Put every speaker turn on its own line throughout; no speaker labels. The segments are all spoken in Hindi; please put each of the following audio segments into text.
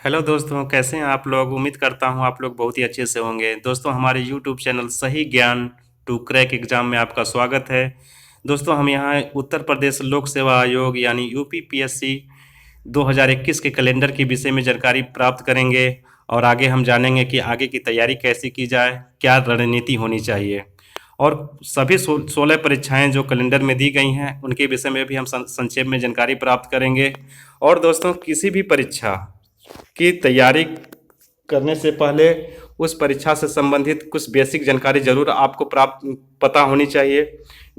हेलो दोस्तों, कैसे हैं आप लोग। उम्मीद करता हूं आप लोग बहुत ही अच्छे से होंगे। दोस्तों, हमारे यूट्यूब चैनल सही ज्ञान टू क्रैक एग्जाम में आपका स्वागत है। दोस्तों, हम यहाँ उत्तर प्रदेश लोक सेवा आयोग यानी यूपीपीएससी 2021 के कैलेंडर के विषय में जानकारी प्राप्त करेंगे और आगे हम जानेंगे कि आगे की तैयारी कैसे की जाए, क्या रणनीति होनी चाहिए और सभी 16 परीक्षाएं जो कैलेंडर में दी गई हैं उनके विषय में भी हम संक्षेप में जानकारी प्राप्त करेंगे। और दोस्तों, किसी भी परीक्षा की तैयारी करने से पहले उस परीक्षा से संबंधित कुछ बेसिक जानकारी जरूर आपको प्राप्त पता होनी चाहिए।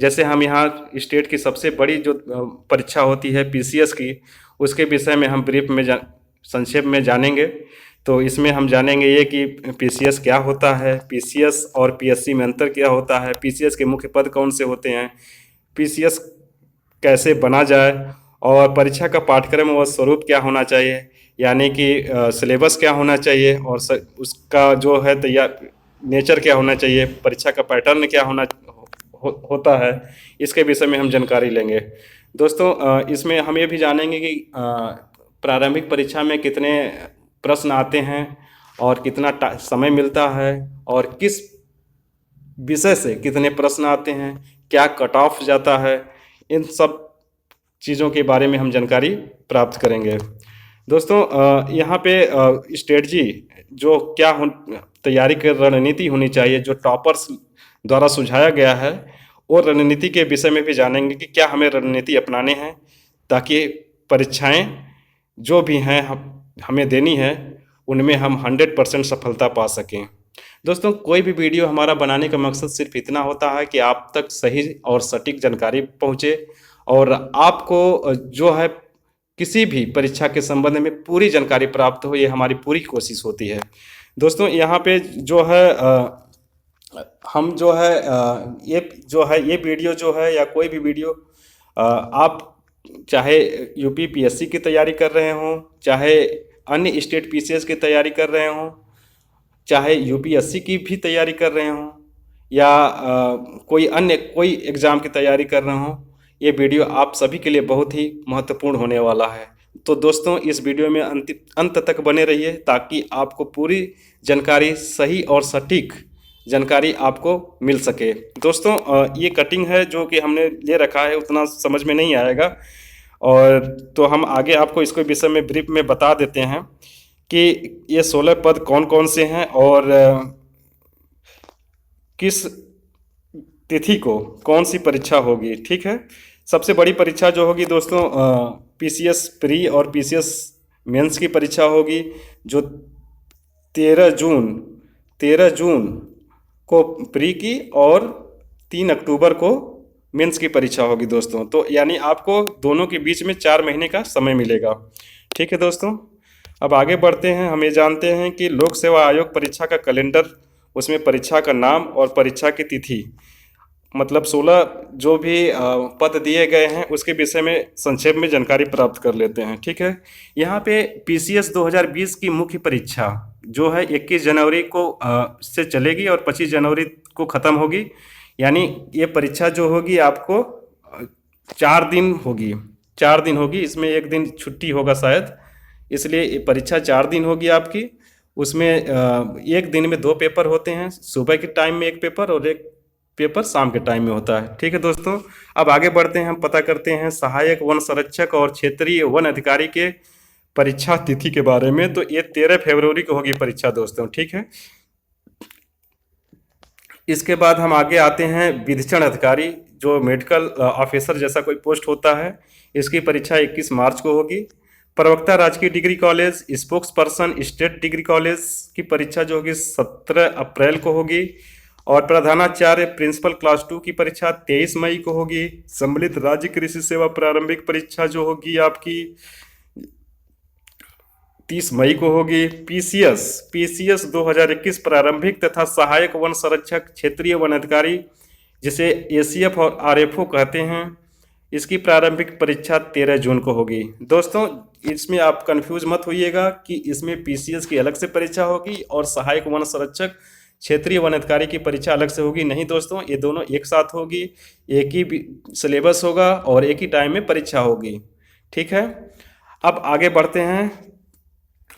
जैसे हम यहाँ स्टेट की सबसे बड़ी जो परीक्षा होती है पीसीएस की, उसके विषय में हम ब्रीफ में संक्षेप में जानेंगे। तो इसमें हम जानेंगे ये कि पीसीएस क्या होता है, पीसीएस और पीएससी में अंतर क्या होता है, पीसीएस के मुख्य पद कौन से होते हैं, पीसीएस कैसे बना जाए और परीक्षा का पाठ्यक्रम व स्वरूप क्या होना चाहिए, यानी कि सिलेबस क्या होना चाहिए और उसका जो है तैयार नेचर क्या होना चाहिए, परीक्षा का पैटर्न क्या होता है, इसके विषय में हम जानकारी लेंगे। दोस्तों, इसमें हम ये भी जानेंगे कि प्रारंभिक परीक्षा में कितने प्रश्न आते हैं और कितना समय मिलता है और किस विषय से कितने प्रश्न आते हैं, क्या कट ऑफ जाता है, इन सब चीज़ों के बारे में हम जानकारी प्राप्त करेंगे। दोस्तों, यहाँ पे स्ट्रेटजी जो तैयारी की रणनीति होनी चाहिए जो टॉपर्स द्वारा सुझाया गया है, और रणनीति के विषय में भी जानेंगे कि क्या हमें रणनीति अपनाने हैं ताकि परीक्षाएं जो भी हैं हमें देनी है उनमें हम 100% सफलता पा सकें। दोस्तों, कोई भी वीडियो हमारा बनाने का मकसद सिर्फ इतना होता है कि आप तक सही और सटीक जानकारी पहुँचे और आपको जो है किसी भी परीक्षा के संबंध में पूरी जानकारी प्राप्त हो, ये हमारी पूरी कोशिश होती है। दोस्तों, यहाँ पे जो है हम जो है ये वीडियो जो है या कोई भी वीडियो आप चाहे यूपीपीएससी की तैयारी कर रहे हों, चाहे अन्य स्टेट पीसीएस की तैयारी कर रहे हों, चाहे यूपीएससी की भी तैयारी कर रहे हों या कोई एग्ज़ाम की तैयारी कर रहे हों, ये वीडियो आप सभी के लिए बहुत ही महत्वपूर्ण होने वाला है। तो दोस्तों, इस वीडियो में अंत तक बने रहिए ताकि आपको पूरी जानकारी, सही और सटीक जानकारी आपको मिल सके। दोस्तों, ये कटिंग है जो कि हमने ले रखा है, उतना समझ में नहीं आएगा और तो हम आगे आपको इसको विषय में ब्रीफ में बता देते हैं कि ये 16 पद कौन कौन से हैं और किस तिथि को कौन सी परीक्षा होगी। ठीक है, सबसे बड़ी परीक्षा जो होगी दोस्तों पीसीएस प्री और पीसीएस मेंस की परीक्षा होगी जो 13 जून को प्री की और 3 अक्टूबर को मेंस की परीक्षा होगी दोस्तों। तो यानी आपको दोनों के बीच में 4 महीने का समय मिलेगा। ठीक है दोस्तों, अब आगे बढ़ते हैं। हम ये जानते हैं कि लोक सेवा आयोग परीक्षा का कैलेंडर, उसमें परीक्षा का नाम और परीक्षा की तिथि, मतलब 16 जो भी पद दिए गए हैं उसके विषय में संक्षेप में जानकारी प्राप्त कर लेते हैं। ठीक है, यहाँ पे पीसीएस 2020 की मुख्य परीक्षा जो है 21 जनवरी को से चलेगी और 25 जनवरी को ख़त्म होगी। यानी ये परीक्षा जो होगी आपको 4 दिन होगी। इसमें एक दिन छुट्टी होगा शायद, इसलिए ये परीक्षा 4 दिन होगी आपकी। उसमें एक दिन में 2 पेपर होते हैं, सुबह के टाइम में एक पेपर और एक पेपर शाम के टाइम में होता है। ठीक है दोस्तों, अब आगे बढ़ते हैं। हम पता करते हैं सहायक वन संरक्षक और क्षेत्रीय वन अधिकारी के परीक्षा तिथि के बारे में। तो ये 13 फरवरी को होगी परीक्षा दोस्तों। ठीक है, इसके बाद हम आगे आते हैं विधिक्षण अधिकारी, जो मेडिकल ऑफिसर जैसा कोई पोस्ट होता है, इसकी परीक्षा 21 मार्च को होगी। प्रवक्ता राजकीय degree college, spokes person state degree college की परीक्षा जो होगी 17 अप्रैल को होगी और प्रधानाचार्य प्रिंसिपल क्लास 2 की परीक्षा 23 मई को होगी। सम्मिलित राज्य कृषि सेवा प्रारंभिक परीक्षा जो होगी आपकी 30 मई को होगी। पीसीएस 2021 प्रारंभिक तथा सहायक वन संरक्षक क्षेत्रीय वन अधिकारी, जिसे एसीएफ और आरएफओ कहते हैं, इसकी प्रारंभिक परीक्षा 13 जून को होगी। दोस्तों, इसमें आप कंफ्यूज मत होइएगा कि इसमें पीसीएस की अलग से परीक्षा होगी और सहायक वन संरक्षक क्षेत्रीय वन अधिकारी की परीक्षा अलग से होगी। नहीं दोस्तों, ये दोनों एक साथ होगी, एक ही सिलेबस होगा और एक ही टाइम में परीक्षा होगी। ठीक है, अब आगे बढ़ते हैं।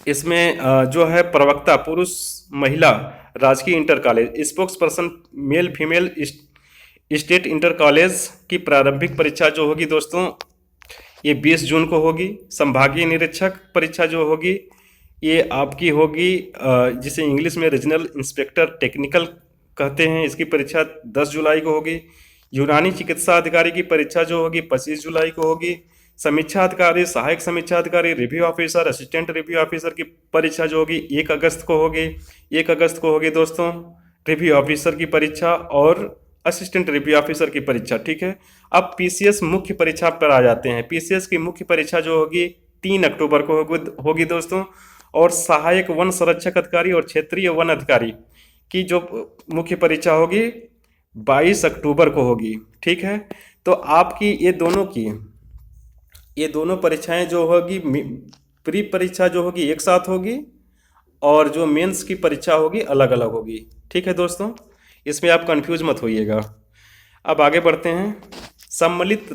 इसमें जो है प्रवक्ता पुरुष महिला राजकीय inter college, spokes person male female state inter college की प्रारंभिक परीक्षा जो होगी दोस्तों ये 20 जून को होगी। संभागीय निरीक्षक परीक्षा जो होगी ये आपकी होगी जिसे इंग्लिश में रीजनल इंस्पेक्टर टेक्निकल कहते हैं, इसकी परीक्षा 10 जुलाई को होगी। यूनानी चिकित्सा अधिकारी की परीक्षा जो होगी 25 जुलाई को होगी। समीक्षा अधिकारी, सहायक समीक्षा अधिकारी, review officer, assistant review officer की परीक्षा जो होगी 1 अगस्त को होगी। 1 अगस्त को होगी दोस्तों रिव्यू ऑफिसर की परीक्षा और असिस्टेंट रिव्यू ऑफिसर की परीक्षा। ठीक है, अब पीसीएस मुख्य परीक्षा पर आ जाते हैं। पीसीएस की मुख्य परीक्षा जो होगी 3 अक्टूबर को होगी दोस्तों। और सहायक वन संरक्षक अधिकारी और क्षेत्रीय वन अधिकारी की जो मुख्य परीक्षा होगी 22 अक्टूबर को होगी। ठीक है, तो आपकी ये दोनों परीक्षाएं जो होगी, प्री परीक्षा जो होगी एक साथ होगी और जो मेंस की परीक्षा होगी अलग अलग होगी। ठीक है दोस्तों, इसमें आप कंफ्यूज मत होइएगा। अब आगे बढ़ते हैं। सम्मिलित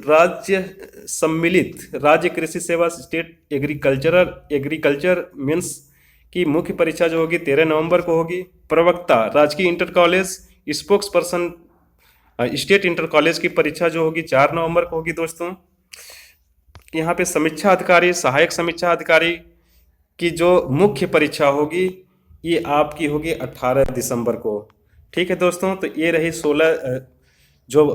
राज्य कृषि सेवा स्टेट एग्रीकल्चर मेंस की मुख्य परीक्षा जो होगी 13 नवंबर को होगी। प्रवक्ता राजकीय inter college spokes person state inter college की परीक्षा जो होगी 4 नवंबर को होगी दोस्तों। यहाँ पे समीक्षा अधिकारी, सहायक समीक्षा अधिकारी की जो मुख्य परीक्षा होगी ये आपकी होगी 18 दिसंबर को। ठीक है दोस्तों, तो ये रही 16 जो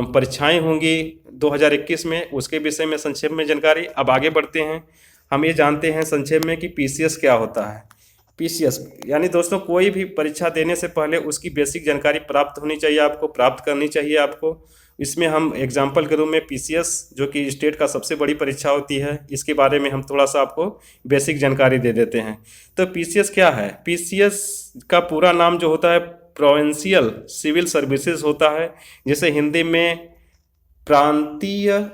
परीक्षाएं होंगी 2021 में, उसके विषय में संक्षेप में जानकारी। अब आगे बढ़ते हैं, हम ये जानते हैं संक्षेप में कि पीसीएस क्या होता है। पीसीएस यानी दोस्तों कोई भी परीक्षा देने से पहले उसकी बेसिक जानकारी प्राप्त होनी चाहिए, आपको प्राप्त करनी चाहिए आपको। इसमें हम एग्जाम्पल के रूप में पीसीएस जो कि स्टेट का सबसे बड़ी परीक्षा होती है, इसके बारे में हम थोड़ा सा आपको बेसिक जानकारी दे देते हैं। तो पीसीएस क्या है? पीसीएस का पूरा नाम जो होता है प्रोविंशियल सिविल सर्विसेज होता है, जिसे हिंदी में प्रांतीय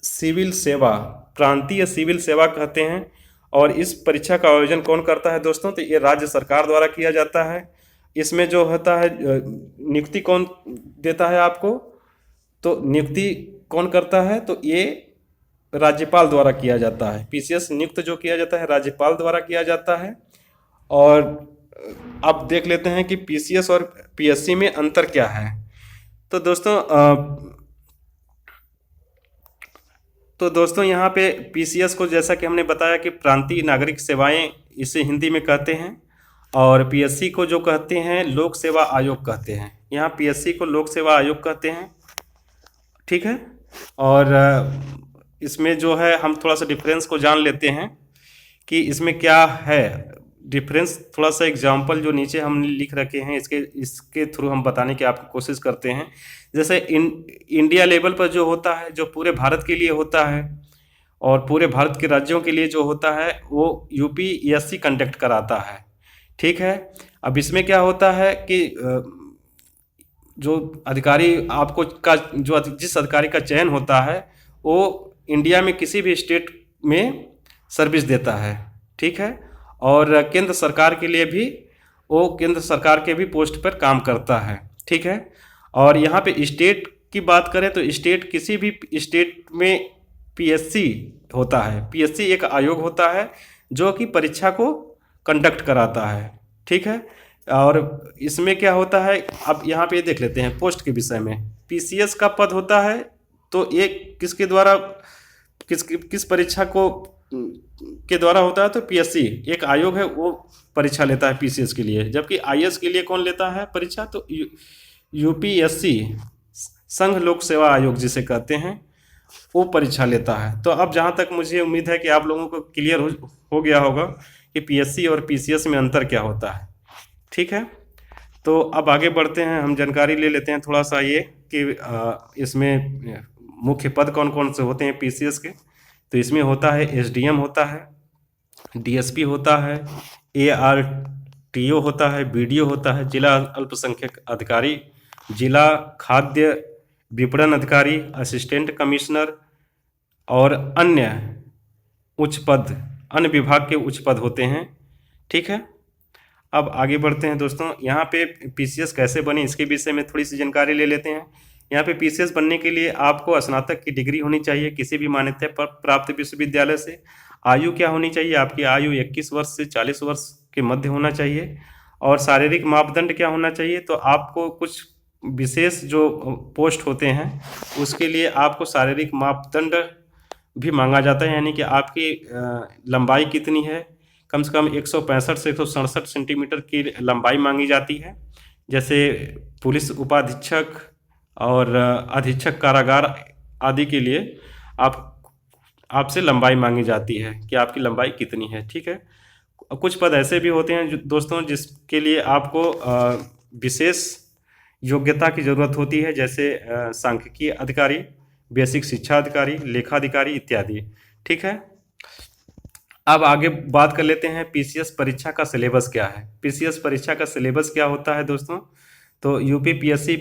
सिविल सेवा कहते हैं। और इस परीक्षा का आयोजन कौन करता है दोस्तों? तो ये राज्य सरकार द्वारा किया जाता है। इसमें जो होता है नियुक्ति कौन देता है आपको? तो नियुक्ति कौन करता है? तो ये राज्यपाल द्वारा किया जाता है। पीसीएस नियुक्त जो किया जाता है राज्यपाल द्वारा किया जाता है। और अब देख लेते हैं कि पीसीएस और पीएससी में अंतर क्या है। तो दोस्तों यहाँ पे पीसीएस को जैसा कि हमने बताया कि प्रांतीय नागरिक सेवाएं इसे हिंदी में कहते हैं, और पीएससी को जो कहते हैं लोक सेवा आयोग कहते हैं। यहाँ पीएससी को लोक सेवा आयोग कहते हैं। ठीक है, और इसमें जो है हम थोड़ा सा डिफरेंस को जान लेते हैं कि इसमें क्या है डिफरेंस। थोड़ा सा एग्जाम्पल जो नीचे हमने लिख रखे हैं इसके थ्रू हम बताने की आपको कोशिश करते हैं। जैसे इंडिया लेवल पर जो होता है, जो पूरे भारत के लिए होता है और पूरे भारत के राज्यों के लिए जो होता है वो यूपीएससी कंडक्ट कराता है। ठीक है, अब इसमें क्या होता है कि जो अधिकारी आपको का जो जिस अधिकारी का चयन होता है वो इंडिया में किसी भी स्टेट में सर्विस देता है। ठीक है, और केंद्र सरकार के लिए भी वो केंद्र सरकार के भी पोस्ट पर काम करता है। ठीक है, और यहाँ पे स्टेट की बात करें तो स्टेट किसी भी स्टेट में पीएससी होता है। पीएससी एक आयोग होता है जो कि परीक्षा को कंडक्ट कराता है। ठीक है, और इसमें क्या होता है अब यहाँ पे देख लेते हैं पोस्ट के विषय में। पीसीएस का पद होता है तो ये किसके द्वारा किस परीक्षा को के द्वारा होता है? तो पीएससी एक आयोग है वो परीक्षा लेता है पीसीएस के लिए। जबकि आईएएस के लिए कौन लेता है परीक्षा? तो यूपीएससी संघ लोक सेवा आयोग जिसे कहते हैं वो परीक्षा लेता है। तो अब जहाँ तक मुझे उम्मीद है कि आप लोगों को क्लियर हो गया होगा कि पीएससी और पीसीएस में अंतर क्या होता है। ठीक है, तो अब आगे बढ़ते हैं, हम जानकारी ले लेते हैं थोड़ा सा ये कि इसमें मुख्य पद कौन कौन से होते हैं पीसीएस के। तो इसमें होता है एसडीएम होता है, डीएसपी होता है, एआरटीओ होता है, बीडीओ होता है, जिला अल्पसंख्यक अधिकारी, जिला खाद्य विपणन अधिकारी, असिस्टेंट कमिश्नर और अन्य उच्च पद, अन्य विभाग के उच्च पद होते हैं। ठीक है, अब आगे बढ़ते हैं दोस्तों। यहाँ पे पीसीएस कैसे बने इसके विषय में थोड़ी सी जानकारी ले लेते हैं। यहाँ पे पीसीएस बनने के लिए आपको स्नातक की डिग्री होनी चाहिए किसी भी मान्यता प्राप्त विश्वविद्यालय से। आयु क्या होनी चाहिए? आपकी आयु 21 वर्ष से 40 वर्ष के मध्य होना चाहिए। और शारीरिक मापदंड क्या होना चाहिए? तो आपको कुछ विशेष जो पोस्ट होते हैं उसके लिए आपको शारीरिक मापदंड भी मांगा जाता है, यानी कि आपकी लंबाई कितनी है। कम से कम 165 से 167 सेंटीमीटर की लंबाई मांगी जाती है। जैसे पुलिस उपाधीक्षक और अधीक्षक कारागार आदि के लिए आप आपसे लंबाई मांगी जाती है कि आपकी लंबाई कितनी है। ठीक है। कुछ पद ऐसे भी होते हैं दोस्तों जिसके लिए आपको विशेष योग्यता की ज़रूरत होती है, जैसे सांख्यिकी अधिकारी, बेसिक शिक्षा अधिकारी, लेखाधिकारी इत्यादि। ठीक है। अब आगे बात कर लेते हैं पीसीएस परीक्षा का सिलेबस क्या है। पीसीएस परीक्षा का सिलेबस क्या होता है दोस्तों? तो यूपी पीएससी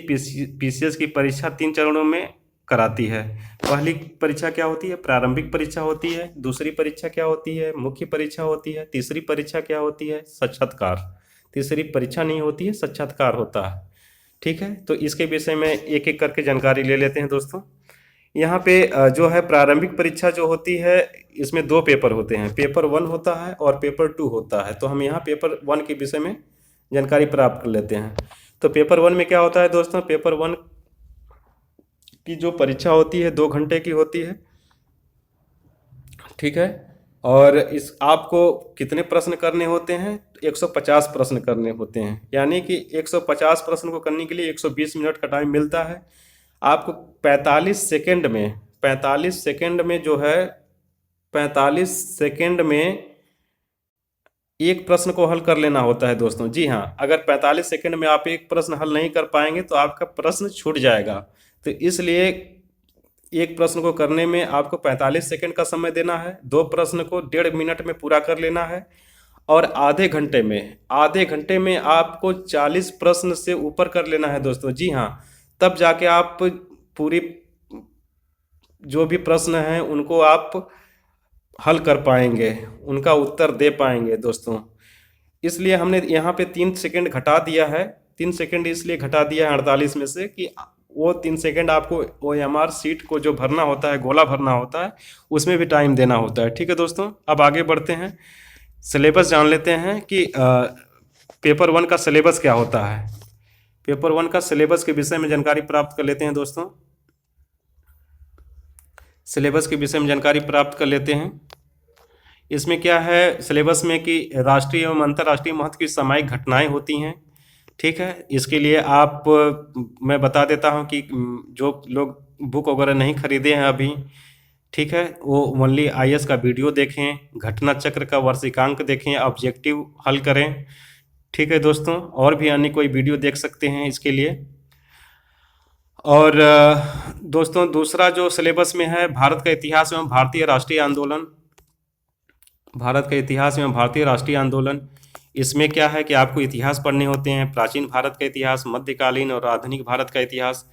पीसीएस की परीक्षा 3 चरणों में कराती है। पहली परीक्षा क्या होती है? प्रारंभिक परीक्षा होती है। दूसरी परीक्षा क्या होती है? मुख्य परीक्षा होती है। तीसरी परीक्षा क्या होती है? साक्षात्कार। तीसरी परीक्षा नहीं होती है, साक्षात्कार होता है। ठीक है। तो इसके विषय में एक एक करके जानकारी ले लेते हैं दोस्तों। यहाँ पे जो है प्रारंभिक परीक्षा जो होती है इसमें 2 पेपर होते हैं, पेपर 1 होता है और पेपर 2 होता है। तो हम यहाँ पेपर 1 के विषय में जानकारी प्राप्त कर लेते हैं। तो पेपर 1 में क्या होता है दोस्तों? पेपर 1 की जो परीक्षा होती है 2 घंटे की होती है। ठीक है। और इस आपको कितने प्रश्न करने होते हैं? 150 प्रश्न करने होते हैं, यानी कि 150 प्रश्न को करने के लिए 120 मिनट का टाइम मिलता है। आपको 45 सेकंड में 45 सेकंड में जो है 45 सेकंड में एक प्रश्न को हल कर लेना होता है दोस्तों। जी हाँ, अगर 45 सेकंड में आप एक प्रश्न हल नहीं कर पाएंगे तो आपका प्रश्न छूट जाएगा। तो इसलिए एक प्रश्न को करने में आपको 45 सेकंड का समय देना है। 2 प्रश्न को 1.5 मिनट में पूरा कर लेना है। और आधे घंटे में आपको 40 प्रश्न से ऊपर कर लेना है दोस्तों। जी हाँ, तब जाके आप पूरी जो भी प्रश्न हैं उनको आप हल कर पाएंगे, उनका उत्तर दे पाएंगे दोस्तों। इसलिए हमने यहाँ पे 3 सेकंड घटा दिया है। 3 सेकंड इसलिए घटा दिया है 48 में से कि वो 3 सेकंड आपको OMR सीट को जो भरना होता है, गोला भरना होता है, उसमें भी टाइम देना होता है। ठीक है दोस्तों। अब आगे बढ़ते हैं, सिलेबस जान लेते हैं कि पेपर 1 का सिलेबस क्या होता है। पेपर 1 का सिलेबस के विषय में जानकारी प्राप्त कर लेते हैं दोस्तों। सिलेबस के विषय में जानकारी प्राप्त कर लेते हैं। इसमें क्या है सिलेबस में कि राष्ट्रीय एवं अंतर्राष्ट्रीय महत्व की सामयिक घटनाएं होती हैं। ठीक है। इसके लिए मैं बता देता हूं कि जो लोग बुक वगैरह नहीं खरीदे हैं अभी, ठीक है, वो ओनली IAS का वीडियो देखें, घटना चक्र का वार्षिकांक देखें, ऑब्जेक्टिव हल करें। ठीक है दोस्तों। और भी अन्य कोई वीडियो देख सकते हैं इसके लिए। और दोस्तों दूसरा जो सिलेबस में है भारत का इतिहास एवं भारतीय राष्ट्रीय आंदोलन। भारत का इतिहास एवं भारतीय राष्ट्रीय आंदोलन, इसमें क्या है कि आपको इतिहास पढ़ने होते हैं, प्राचीन भारत का इतिहास, मध्यकालीन और आधुनिक भारत का इतिहास।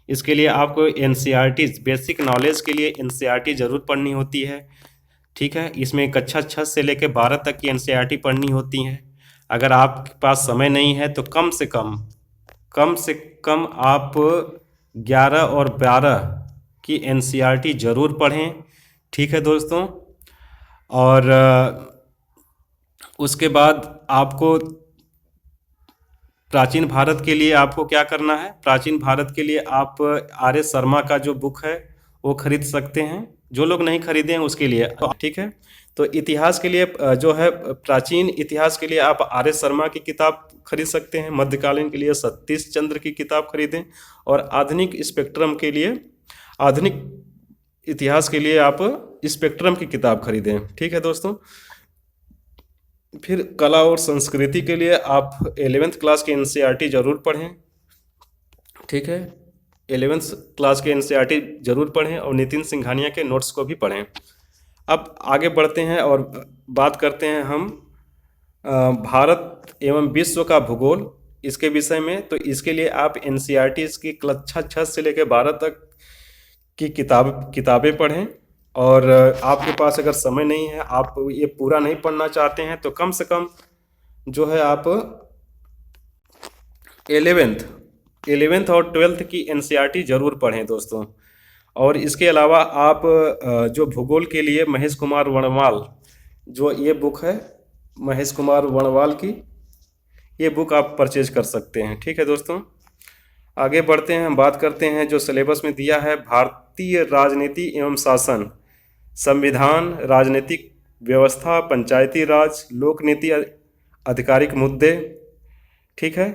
इसके लिए आपको NCERT बेसिक नॉलेज के लिए NCERT जरूर पढ़नी होती है। ठीक है। इसमें कक्षा 6 से लेकर 12 तक की NCERT पढ़नी होती है। अगर आपके पास समय नहीं है तो कम से कम आप 11 और 12 की NCERT जरूर पढ़ें। ठीक है दोस्तों। और उसके बाद आपको प्राचीन भारत के लिए आपको क्या करना है? प्राचीन भारत के लिए आप RS शर्मा का जो बुक है वो खरीद सकते हैं। जो लोग नहीं खरीदे हैं उसके लिए। ठीक है। तो इतिहास के लिए जो है प्राचीन इतिहास के लिए आप RS शर्मा की किताब खरीद सकते हैं। मध्यकालीन के लिए सतीश चंद्र की किताब खरीदें। और आधुनिक स्पेक्ट्रम के लिए, आधुनिक इतिहास के लिए आप स्पेक्ट्रम की किताब खरीदें। ठीक है दोस्तों। फिर कला और संस्कृति के लिए आप 11th क्लास के NCERT जरूर पढ़ें। ठीक है। 11th क्लास के NCERT जरूर पढ़ें और नितिन सिंघानिया के नोट्स को भी पढ़ें। अब आगे बढ़ते हैं और बात करते हैं हम भारत एवं विश्व का भूगोल, इसके विषय में। तो इसके लिए आप NCERT की कक्षा 6 से लेकर 12 तक की किताबें पढ़ें। और आपके पास अगर समय नहीं है, आप ये पूरा नहीं पढ़ना चाहते हैं, तो कम से कम जो है आप 11th और 12th की NCERT जरूर पढ़ें दोस्तों। और इसके अलावा आप जो भूगोल के लिए महेश कुमार वर्णवाल जो ये बुक है महेश कुमार वर्णवाल की, ये बुक आप परचेज कर सकते हैं। ठीक है दोस्तों, आगे बढ़ते हैं, हम बात करते हैं जो सिलेबस में दिया है, भारतीय राजनीति एवं शासन, संविधान, राजनीतिक व्यवस्था, पंचायती राज, लोक नीति, आधिकारिक मुद्दे। ठीक है,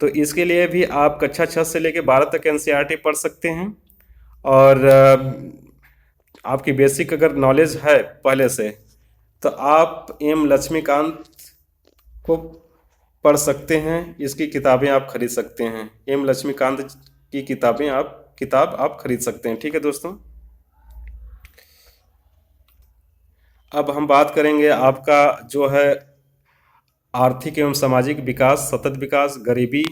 तो इसके लिए भी आप कक्षा 6 से लेकर 12 तक एनसीईआरटी पढ़ सकते हैं। और आपकी बेसिक अगर नॉलेज है पहले से, तो आप एम लक्ष्मीकांत को पढ़ सकते हैं, इसकी किताबें आप खरीद सकते हैं। एम लक्ष्मीकांत की किताब आप खरीद सकते हैं। ठीक है दोस्तों, अब हम बात करेंगे आपका जो है आर्थिक एवं सामाजिक विकास, सतत विकास, गरीबी,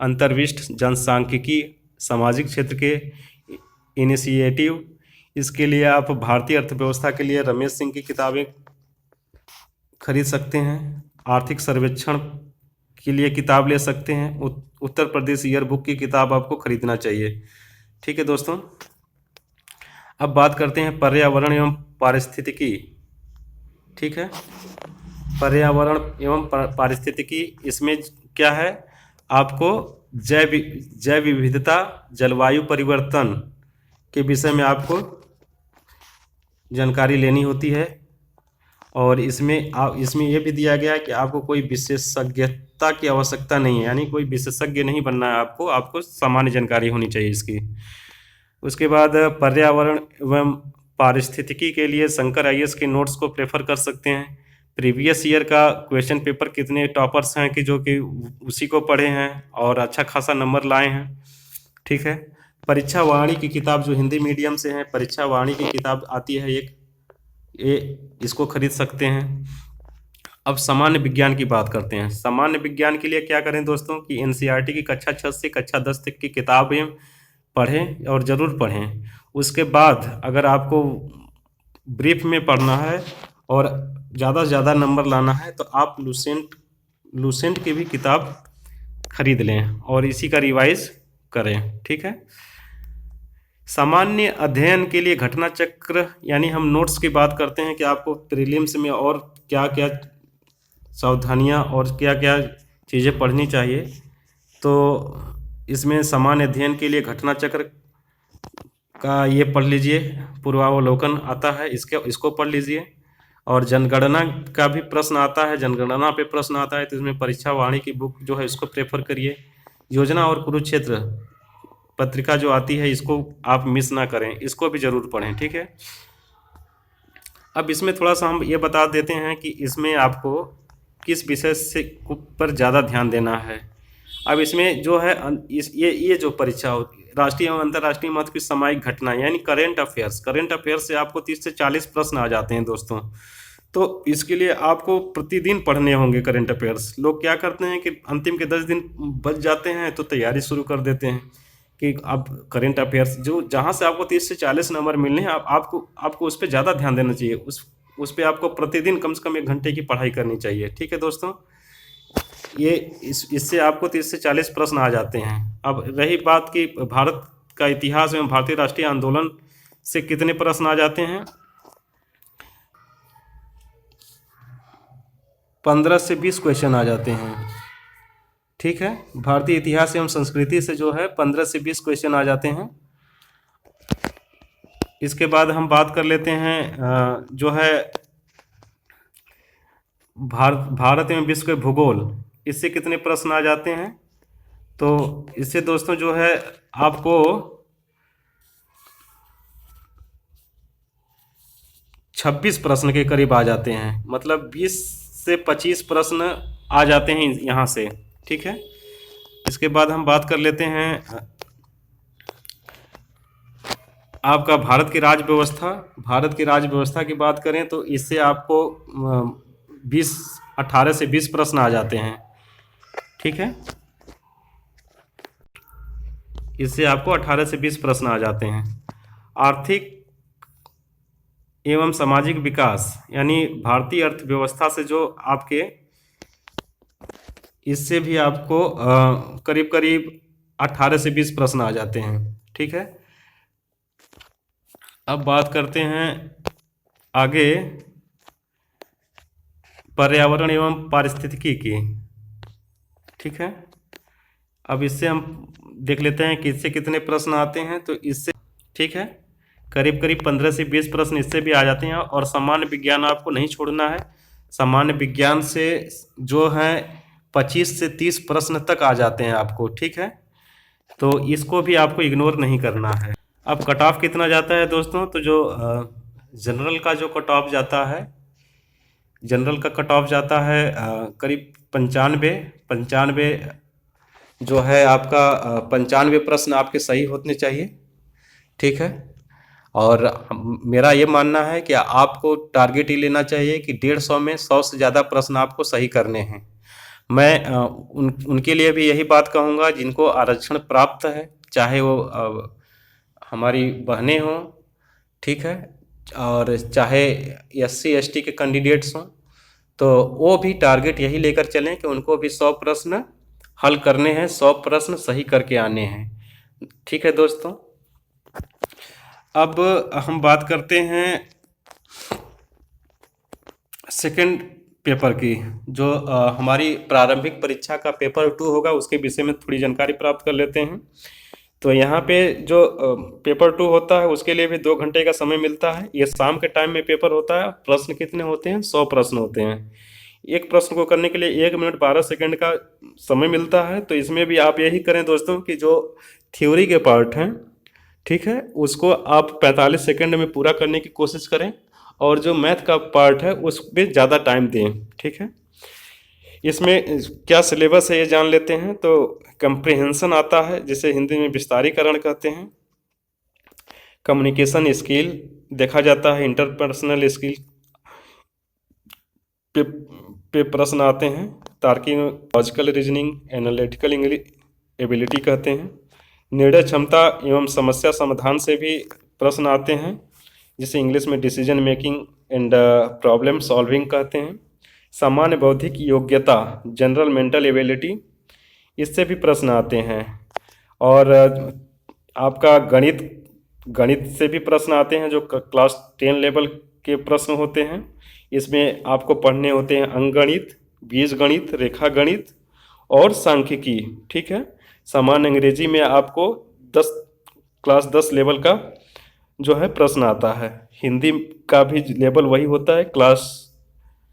अंतर्विष्ट, जनसांख्यिकी, सामाजिक क्षेत्र के इनिशिएटिव। इसके लिए आप भारतीय अर्थव्यवस्था के लिए रमेश सिंह की किताबें खरीद सकते हैं। आर्थिक सर्वेक्षण के लिए किताब ले सकते हैं। उत्तर प्रदेश ईयर बुक की किताब आपको खरीदना चाहिए। ठीक है दोस्तों, अब बात करते हैं पर्यावरण एवं पारिस्थितिकी। ठीक है, पर्यावरण एवं पारिस्थितिकी, इसमें क्या है, आपको जैव विविधता, जलवायु परिवर्तन के विषय में आपको जानकारी लेनी होती है। और इसमें यह भी दिया गया है कि आपको कोई विशेषज्ञता की आवश्यकता नहीं है, यानी कोई विशेषज्ञ नहीं बनना है आपको सामान्य जानकारी होनी चाहिए इसकी। उसके बाद पर्यावरण एवं पारिस्थितिकी के लिए शंकर आईएएस के नोट्स को प्रेफर कर सकते हैं। प्रीवियस ईयर का क्वेश्चन पेपर कितने टॉपर्स हैं कि जो कि उसी को पढ़े हैं और अच्छा खासा नंबर लाए हैं। ठीक है, परीक्षा वाणी की किताब जो हिंदी मीडियम से है, परीक्षा वाणी की किताब आती है एक, ये इसको खरीद सकते हैं। अब सामान्य विज्ञान की बात करते हैं। सामान्य विज्ञान के लिए क्या करें दोस्तों कि एनसीईआरटी की कक्षा 6 से कक्षा 10 तक की किताबें पढ़ें और ज़रूर पढ़ें। उसके बाद अगर आपको ब्रीफ में पढ़ना है और ज़्यादा से ज़्यादा नंबर लाना है तो आप लूसेंट की भी किताब खरीद लें और इसी का रिवाइज करें। ठीक है, सामान्य अध्ययन के लिए घटना चक्र, यानी हम नोट्स की बात करते हैं कि आपको प्रीलिम्स में और क्या क्या सावधानियां और क्या क्या चीज़ें पढ़नी चाहिए। तो इसमें सामान्य अध्ययन के लिए घटना चक्र का ये पढ़ लीजिए, पूर्वावलोकन आता है, इसको पढ़ लीजिए। और जनगणना का भी प्रश्न आता है, जनगणना पे प्रश्न आता है तो इसमें परीक्षा वाणी की बुक जो है इसको प्रेफर करिए। योजना और कुरुक्षेत्र पत्रिका जो आती है इसको आप मिस ना करें, इसको भी ज़रूर पढ़ें। ठीक है, अब इसमें थोड़ा सा हम ये बता देते हैं कि इसमें आपको किस विषय से पर ज़्यादा ध्यान देना है। अब इसमें जो है ये जो परीक्षा होती है, राष्ट्रीय एवं अंतर्राष्ट्रीय महत्व की सामायिक घटना यानी करेंट अफेयर्स से आपको 30 से 40 प्रश्न आ जाते हैं दोस्तों। तो इसके लिए आपको प्रतिदिन पढ़ने होंगे करेंट अफेयर्स। लोग क्या करते हैं कि अंतिम के 10 दिन बच जाते हैं तो तैयारी शुरू कर देते हैं कि अब करेंट अफेयर्स जो जहाँ से आपको 30 से 40 नंबर मिलने हैं, आपको उस पर ज़्यादा ध्यान देना चाहिए। उस पर आपको प्रतिदिन कम से कम 1 घंटे की पढ़ाई करनी चाहिए। ठीक है दोस्तों, इससे आपको 30 से 40 प्रश्न आ जाते हैं। अब रही बात कि भारत का इतिहास एवं भारतीय राष्ट्रीय आंदोलन से कितने प्रश्न आ जाते हैं, 15 से 20 क्वेश्चन आ जाते हैं। ठीक है, भारतीय इतिहास एवं संस्कृति से जो है 15 से 20 क्वेश्चन आ जाते हैं। इसके बाद हम बात कर लेते हैं जो है भारत एवं विश्व के भूगोल, इससे कितने प्रश्न आ जाते हैं। तो इससे दोस्तों जो है आपको 26 प्रश्न के करीब आ जाते हैं, मतलब 20 से 25 प्रश्न आ जाते हैं यहाँ से। ठीक है, इसके बाद हम बात कर लेते हैं आपका भारत की राज्य व्यवस्था की बात करें तो इससे आपको 18 से 20 प्रश्न आ जाते हैं। ठीक है, इससे आपको 18 से 20 प्रश्न आ जाते हैं। आर्थिक एवं सामाजिक विकास यानी भारतीय अर्थव्यवस्था से जो आपके, इससे भी आपको करीब करीब 18 से 20 प्रश्न आ जाते हैं। ठीक है, अब बात करते हैं आगे पर्यावरण एवं पारिस्थितिकी की। ठीक है, अब इससे हम देख लेते हैं कि इससे कितने प्रश्न आते हैं। तो इससे ठीक है, करीब करीब 15 से 20 प्रश्न इससे भी आ जाते हैं। और सामान्य विज्ञान आपको नहीं छोड़ना है। सामान्य विज्ञान से जो है 25 से 30 प्रश्न तक आ जाते हैं आपको। ठीक है, तो इसको भी आपको इग्नोर नहीं करना है। अब कट ऑफ कितना जाता है दोस्तों? तो जो जनरल का जो कट ऑफ जाता है, जनरल का कट ऑफ जाता है करीब 95 95 जो है आपका 95 प्रश्न आपके सही होने चाहिए। ठीक है, और मेरा ये मानना है कि आपको टारगेट ही लेना चाहिए कि 150 में 100 से ज़्यादा प्रश्न आपको सही करने हैं। मैं उनके लिए भी यही बात कहूँगा जिनको आरक्षण प्राप्त है, चाहे वो हमारी बहनें हों, ठीक है, और चाहे SC ST के कैंडिडेट्स हों, तो वो भी टारगेट यही लेकर चलें कि उनको भी 100 प्रश्न हल करने हैं, 100 प्रश्न सही करके आने हैं। ठीक है दोस्तों, अब हम बात करते हैं सेकंड पेपर की। जो हमारी प्रारंभिक परीक्षा का पेपर 2 होगा, उसके विषय में थोड़ी जानकारी प्राप्त कर लेते हैं। तो यहाँ पे जो पेपर 2 होता है उसके लिए भी 2 घंटे का समय मिलता है। ये शाम के टाइम में पेपर होता है। प्रश्न कितने होते हैं? 100 प्रश्न होते हैं। एक प्रश्न को करने के लिए 1 मिनट 12 सेकंड का समय मिलता है। तो इसमें भी आप यही करें दोस्तों कि जो थ्योरी के पार्ट हैं, ठीक है, उसको आप 45 सेकंड में पूरा करने की कोशिश करें, और जो मैथ का पार्ट है उस पर ज़्यादा टाइम दें। ठीक है, इसमें क्या सिलेबस है ये जान लेते हैं। तो कंप्रिहेंशन आता है, जिसे हिंदी में विस्तारीकरण कहते हैं। कम्युनिकेशन स्किल देखा जाता है, इंटरपर्सनल स्किल पे प्रश्न आते हैं। तार्किक, लॉजिकल रीजनिंग, एनालिटिकल एबिलिटी कहते हैं। निर्णय क्षमता एवं समस्या समाधान से भी प्रश्न आते हैं, जिसे इंग्लिश में decision making and problem solving कहते हैं। सामान्य बौद्धिक योग्यता, जनरल मेंटल एबिलिटी, इससे भी प्रश्न आते हैं। और आपका गणित से भी प्रश्न आते हैं, जो क्लास 10 लेवल के प्रश्न होते हैं। इसमें आपको पढ़ने होते हैं अंकगणित, बीजगणित, रेखा गणित और सांख्यिकी। ठीक है, सामान्य अंग्रेजी में आपको 10 क्लास 10 लेवल का जो है प्रश्न आता है। हिंदी का भी लेवल वही होता है, क्लास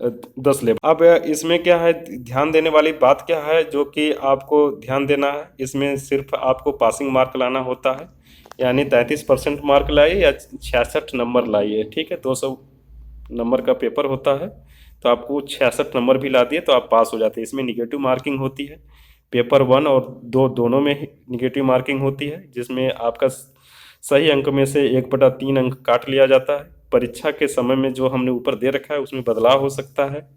10 लेवल। अब इसमें क्या है, ध्यान देने वाली बात क्या है जो कि आपको ध्यान देना है? इसमें सिर्फ आपको पासिंग मार्क लाना होता है, यानी 33% मार्क लाइए या 66 नंबर लाइए। ठीक है, 200 नंबर का पेपर होता है, तो आपको 66 नंबर भी ला दिए तो आप पास हो जाते हैं। इसमें निगेटिव मार्किंग होती है। पेपर 1 और 2 दोनों में निगेटिव मार्किंग होती है, जिसमें आपका सही अंक में से 1/3 अंक काट लिया जाता है। परीक्षा के समय में जो हमने ऊपर दे रखा है उसमें बदलाव हो सकता है।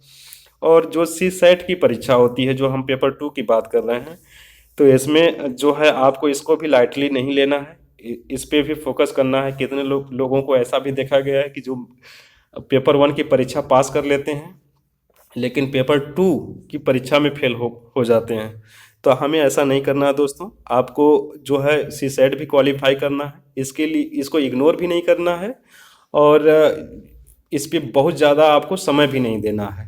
और जो CSAT की परीक्षा होती है, जो हम पेपर 2 की बात कर रहे हैं, तो इसमें जो है आपको इसको भी लाइटली नहीं लेना है। इस पे भी फोकस करना है। कितने लोगों को ऐसा भी देखा गया है कि जो पेपर 1 की परीक्षा पास कर लेते हैं, लेकिन पेपर 2 की परीक्षा में फेल हो जाते हैं। तो हमें ऐसा नहीं करना है दोस्तों। आपको जो है CSAT भी क्वालिफाई करना है, इसके लिए इसको इग्नोर भी नहीं करना है, और इस पे बहुत ज़्यादा आपको समय भी नहीं देना है।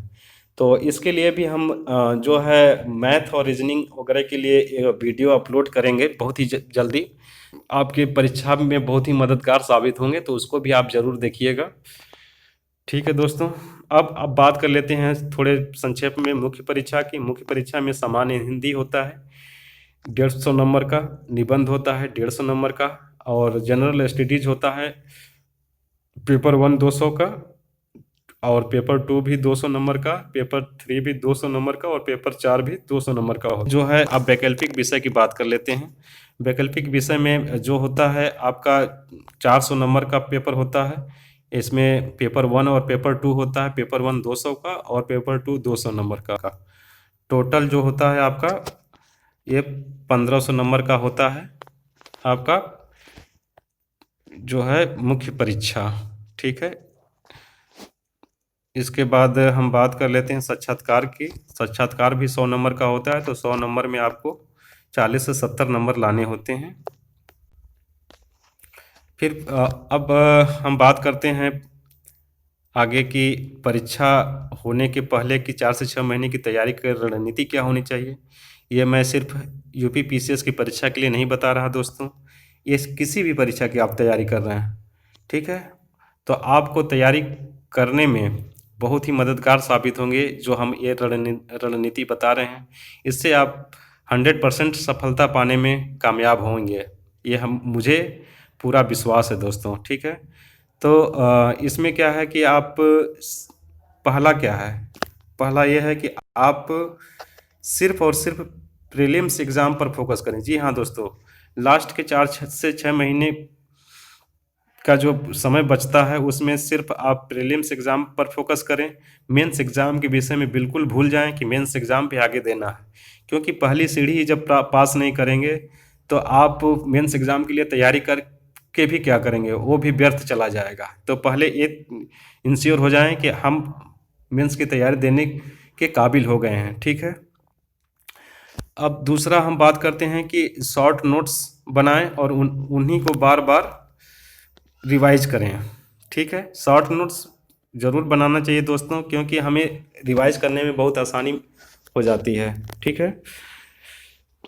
तो इसके लिए भी हम जो है मैथ और रीजनिंग वगैरह के लिए एक वीडियो अपलोड करेंगे बहुत ही जल्दी। आपके परीक्षा में बहुत ही मददगार साबित होंगे, तो उसको भी आप ज़रूर देखिएगा। ठीक है दोस्तों, अब बात कर लेते हैं थोड़े संक्षेप में मुख्य परीक्षा की। मुख्य परीक्षा में सामान्य हिंदी होता है 150 नंबर का, निबंध होता है 150 नंबर का, और जनरल स्टडीज होता है पेपर 1 200 का, और पेपर 2 भी 200 नंबर का, पेपर 3 भी 200 नंबर का, और पेपर 4 भी 200 नंबर का हो जो है। अब वैकल्पिक विषय की बात कर लेते हैं। वैकल्पिक विषय में जो होता है आपका 400 नंबर का पेपर होता है। इसमें पेपर 1 और पेपर 2 होता है। पेपर 1 200 का और पेपर 2 200 नंबर का। टोटल जो होता है आपका ये 1500 नंबर का होता है आपका जो है मुख्य परीक्षा। ठीक है, इसके बाद हम बात कर लेते हैं साक्षात्कार की। साक्षात्कार भी 100 नंबर का होता है। तो 100 नंबर में आपको 40 से 70 नंबर लाने होते हैं। फिर अब हम बात करते हैं आगे की परीक्षा होने के पहले की 4 से 6 महीने की तैयारी की रणनीति क्या होनी चाहिए, ये मैं सिर्फ यूपी पीसीएस की परीक्षा के लिए नहीं बता रहा दोस्तों, ये किसी भी परीक्षा की आप तैयारी कर रहे हैं, ठीक है, तो आपको तैयारी करने में बहुत ही मददगार साबित होंगे जो हम ये रणनीति बता रहे हैं। इससे आप 100% सफलता पाने में कामयाब होंगे, ये हम मुझे पूरा विश्वास है दोस्तों, ठीक है। तो इसमें क्या है कि आप पहला क्या है, पहला ये है कि आप सिर्फ और सिर्फ प्रीलिम्स एग्ज़ाम पर फोकस करें। जी हाँ दोस्तों, लास्ट के 4 से 6 महीने का जो समय बचता है उसमें सिर्फ आप प्रीलिम्स एग्ज़ाम पर फोकस करें। मेंस एग्ज़ाम के विषय में बिल्कुल भूल जाएं कि मेंस एग्ज़ाम भी आगे देना है, क्योंकि पहली सीढ़ी ही जब पास नहीं करेंगे तो आप मेंस एग्ज़ाम के लिए तैयारी कर के भी क्या करेंगे, वो भी व्यर्थ चला जाएगा। तो पहले ये इंश्योर हो जाएं कि हम मेंस की तैयारी देने के काबिल हो गए हैं, ठीक है। अब दूसरा हम बात करते हैं कि शॉर्ट नोट्स बनाएं और उन्हीं को बार बार रिवाइज करें, ठीक है। शॉर्ट नोट्स ज़रूर बनाना चाहिए दोस्तों, क्योंकि हमें रिवाइज करने में बहुत आसानी हो जाती है, ठीक है।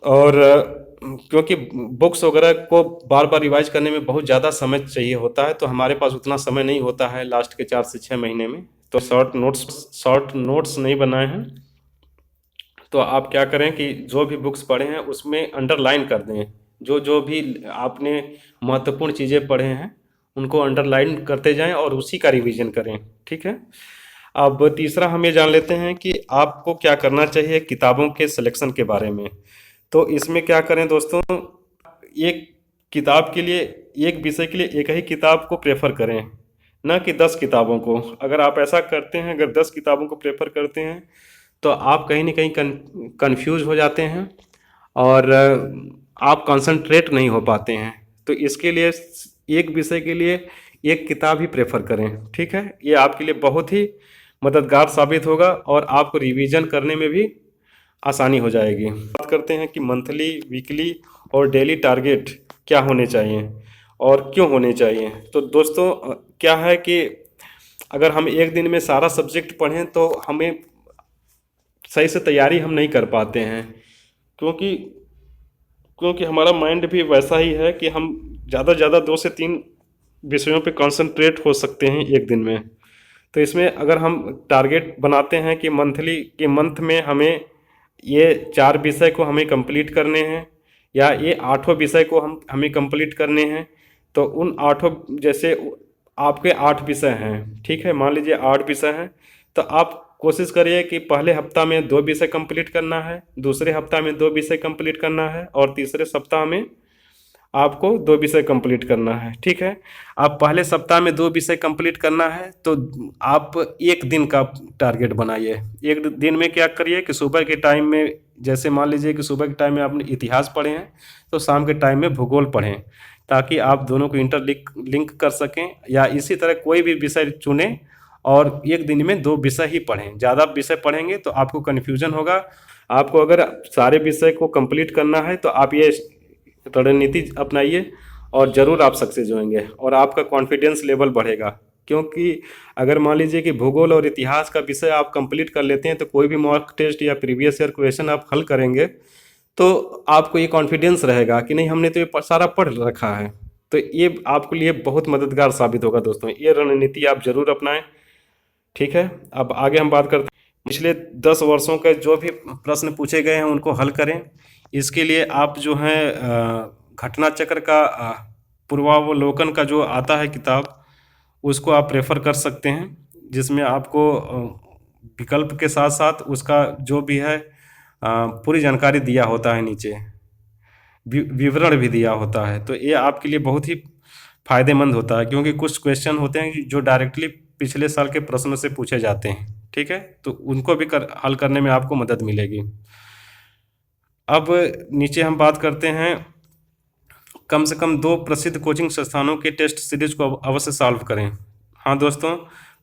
और क्योंकि बुक्स वगैरह को बार बार रिवाइज करने में बहुत ज़्यादा समय चाहिए होता है, तो हमारे पास उतना समय नहीं होता है लास्ट के 4 से 6 महीने में। तो शॉर्ट नोट्स नहीं बनाए हैं तो आप क्या करें कि जो भी बुक्स पढ़े हैं उसमें अंडरलाइन कर दें, जो जो भी आपने महत्वपूर्ण चीज़ें पढ़े हैं उनको अंडरलाइन करते जाएं और उसी का रिवीजन करें, ठीक है। अब तीसरा हम ये जान लेते हैं कि आपको क्या करना चाहिए किताबों के सिलेक्शन के बारे में। तो इसमें क्या करें दोस्तों, एक किताब के लिए, एक विषय के लिए एक ही किताब को प्रेफर करें, ना कि 10 किताबों को। अगर आप ऐसा करते हैं, अगर 10 किताबों को प्रेफर करते हैं तो आप कहीं ना कहीं कंफ्यूज हो जाते हैं और आप कंसंट्रेट नहीं हो पाते हैं। तो इसके लिए एक विषय के लिए एक किताब ही प्रेफर करें, ठीक है। ये आपके लिए बहुत ही मददगार साबित होगा और आपको रिवीजन करने में भी आसानी हो जाएगी। बात करते हैं कि मंथली, वीकली और डेली टारगेट क्या होने चाहिए और क्यों होने चाहिए। तो दोस्तों क्या है कि अगर हम एक दिन में सारा सब्जेक्ट पढ़ें तो हमें सही से तैयारी हम नहीं कर पाते हैं, क्योंकि क्योंकि हमारा माइंड भी वैसा ही है कि हम ज़्यादा से ज़्यादा 2 से 3 विषयों पे कंसंट्रेट हो सकते हैं एक दिन में। तो इसमें अगर हम टारगेट बनाते हैं कि मंथ में हमें ये 4 विषय को हमें कंप्लीट करने हैं या ये 8 विषय को हमें कंप्लीट करने हैं, तो उन 8 जैसे आपके 8 विषय हैं, ठीक है, मान लीजिए 8 विषय हैं, तो आप कोशिश करिए कि पहले हफ्ता में 2 विषय कंप्लीट करना है, दूसरे हफ्ता में 2 विषय कंप्लीट करना है और तीसरे सप्ताह में आपको 2 विषय कंप्लीट करना है, ठीक है। आप पहले सप्ताह में 2 विषय कंप्लीट करना है तो आप एक दिन का टारगेट बनाइए। एक दिन में क्या करिए कि सुबह के टाइम में, जैसे मान लीजिए कि सुबह के टाइम में आपने इतिहास पढ़े हैं तो शाम के टाइम में भूगोल पढ़ें, ताकि आप दोनों को लिंक कर सकें, या इसी तरह कोई भी विषय चुनें और एक दिन में 2 विषय ही पढ़ें। ज़्यादा विषय पढ़ेंगे तो आपको कन्फ्यूजन होगा। आपको अगर सारे विषय को कंप्लीट करना है तो आप ये रणनीति अपनाइए और ज़रूर आप सक्सेस होंगे और आपका कॉन्फिडेंस लेवल बढ़ेगा। क्योंकि अगर मान लीजिए कि भूगोल और इतिहास का विषय आप कंप्लीट कर लेते हैं तो कोई भी मॉक टेस्ट या प्रीवियस ईयर क्वेश्चन आप हल करेंगे तो आपको ये कॉन्फिडेंस रहेगा कि नहीं, हमने तो ये सारा पढ़ रखा है। तो ये आपके लिए बहुत मददगार साबित होगा दोस्तों, ये रणनीति आप जरूर अपनाएं, ठीक है। अब आगे हम बात करते हैं पिछले 10 वर्षों के जो भी प्रश्न पूछे गए हैं उनको हल करें। इसके लिए आप जो है घटना चक्र का पूर्वावलोकन का जो आता है किताब, उसको आप रेफ़र कर सकते हैं, जिसमें आपको विकल्प के साथ साथ उसका जो भी है पूरी जानकारी दिया होता है, नीचे विवरण भी दिया होता है। तो ये आपके लिए बहुत ही फ़ायदेमंद होता है, क्योंकि कुछ क्वेश्चन होते हैं जो डायरेक्टली पिछले साल के प्रश्नों से पूछे जाते हैं, ठीक है, तो उनको भी हल करने में आपको मदद मिलेगी। अब नीचे हम बात करते हैं, कम से कम 2 प्रसिद्ध कोचिंग संस्थानों के टेस्ट सीरीज को अवश्य सॉल्व करें। हाँ दोस्तों,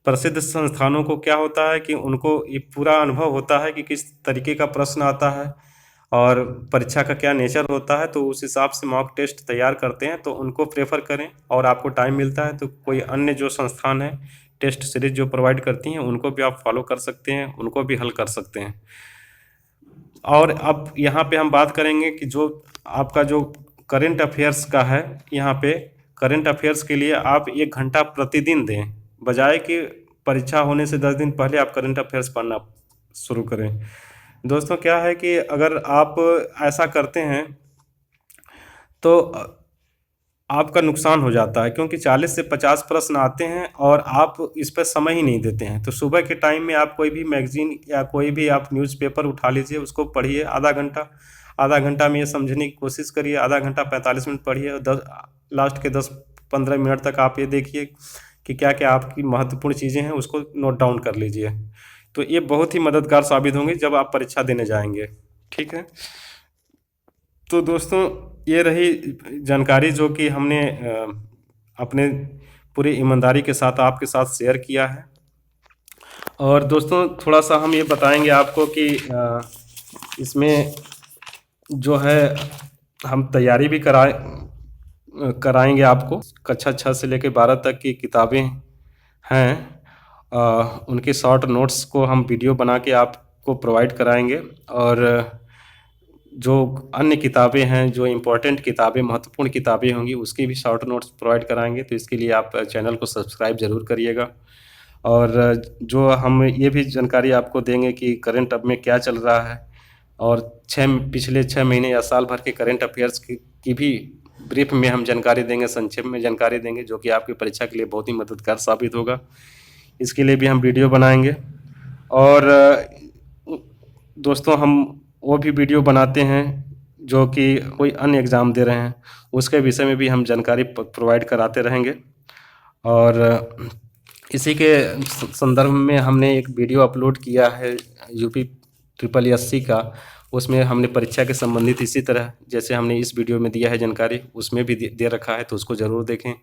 प्रसिद्ध संस्थानों को क्या होता है कि उनको ये पूरा अनुभव होता है कि किस तरीके का प्रश्न आता है और परीक्षा का क्या नेचर होता है, तो उस हिसाब से मॉक टेस्ट तैयार करते हैं। तो उनको प्रेफर करें और आपको टाइम मिलता है तो कोई अन्य जो संस्थान है टेस्ट सीरीज जो प्रोवाइड करती हैं उनको भी आप फॉलो कर सकते हैं, उनको भी हल कर सकते हैं। और अब यहाँ पे हम बात करेंगे कि जो आपका जो करंट अफेयर्स का है, यहाँ पे करंट अफेयर्स के लिए आप 1 घंटा प्रतिदिन दें, बजाय कि परीक्षा होने से 10 दिन पहले आप करंट अफेयर्स पढ़ना शुरू करें। दोस्तों क्या है कि अगर आप ऐसा करते हैं तो आपका नुकसान हो जाता है, क्योंकि 40 से 50 प्रश्न आते हैं और आप इस पर समय ही नहीं देते हैं। तो सुबह के टाइम में आप कोई भी मैगजीन या कोई भी आप न्यूज़पेपर उठा लीजिए, उसको पढ़िए आधा घंटा में ये समझने की कोशिश करिए, आधा घंटा 45 मिनट पढ़िए और लास्ट के 10-15 मिनट तक आप ये देखिए कि क्या क्या आपकी महत्वपूर्ण चीज़ें हैं, उसको नोट डाउन कर लीजिए। तो ये बहुत ही मददगार साबित होंगे जब आप परीक्षा देने जाएंगे। ठीक है, तो दोस्तों ये रही जानकारी जो कि हमने अपने पूरी ईमानदारी के साथ आपके साथ शेयर किया है। और दोस्तों थोड़ा सा हम ये बताएंगे आपको कि इसमें जो है हम तैयारी भी कराएंगे आपको। कक्षा 6 से लेकर 12 तक की किताबें हैं, उनके शॉर्ट नोट्स को हम वीडियो बना के आपको प्रोवाइड कराएंगे। और जो अन्य किताबें हैं, जो इम्पोर्टेंट किताबें, महत्वपूर्ण किताबें होंगी, उसकी भी शॉर्ट नोट्स प्रोवाइड कराएंगे। तो इसके लिए आप चैनल को सब्सक्राइब ज़रूर करिएगा। और जो हम ये भी जानकारी आपको देंगे कि करंट अब में क्या चल रहा है, और पिछले 6 महीने या साल भर के करंट अफेयर्स की भी ब्रीफ में हम जानकारी देंगे, संक्षेप में जानकारी देंगे, जो कि आपकी परीक्षा के लिए बहुत ही मददगार साबित होगा। इसके लिए भी हम वीडियो बनाएंगे। और दोस्तों हम वो भी वीडियो बनाते हैं जो कि कोई अन्य एग्ज़ाम दे रहे हैं, उसके विषय में भी हम जानकारी प्रोवाइड कराते रहेंगे। और इसी के संदर्भ में हमने एक वीडियो अपलोड किया है यूपी SSSC का। उसमें हमने परीक्षा के संबंधित इसी तरह जैसे हमने इस वीडियो में दिया है जानकारी, उसमें भी दे रखा है, तो उसको ज़रूर देखें।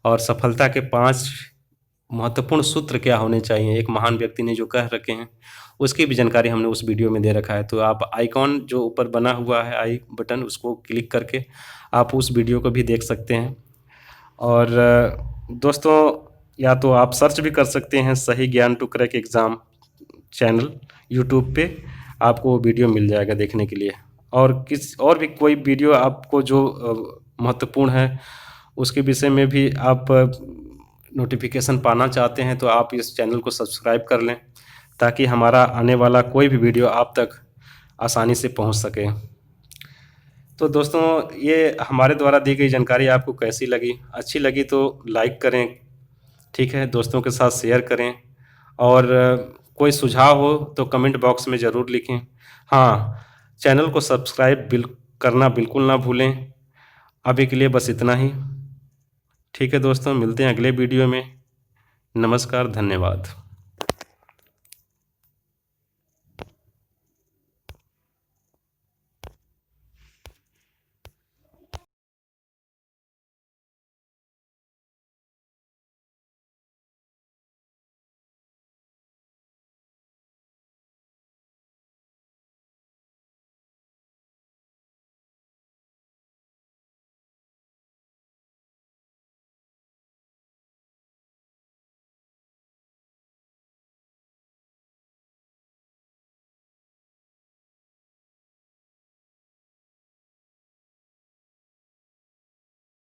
और सफलता के 5 महत्वपूर्ण सूत्र क्या होने चाहिए, एक महान व्यक्ति ने जो कह रखे हैं, उसकी भी जानकारी हमने उस वीडियो में दे रखा है। तो आप आइकॉन जो ऊपर बना हुआ है, आई बटन, उसको क्लिक करके आप उस वीडियो को भी देख सकते हैं। और दोस्तों या तो आप सर्च भी कर सकते हैं सही ज्ञान to crack exam channel YouTube पे, आपको वीडियो मिल जाएगा देखने के लिए। और भी कोई वीडियो आपको जो महत्वपूर्ण है उसके विषय में भी आप नोटिफिकेशन पाना चाहते हैं, तो आप इस चैनल को सब्सक्राइब कर लें, ताकि हमारा आने वाला कोई भी वीडियो आप तक आसानी से पहुंच सके। तो दोस्तों ये हमारे द्वारा दी गई जानकारी आपको कैसी लगी? अच्छी लगी तो लाइक करें, ठीक है, दोस्तों के साथ शेयर करें। और कोई सुझाव हो तो कमेंट बॉक्स में ज़रूर लिखें। हाँ, चैनल को सब्सक्राइब करना बिल्कुल ना भूलें। अभी के लिए बस इतना ही। ठीक है दोस्तों, मिलते हैं अगले वीडियो में। नमस्कार, धन्यवाद।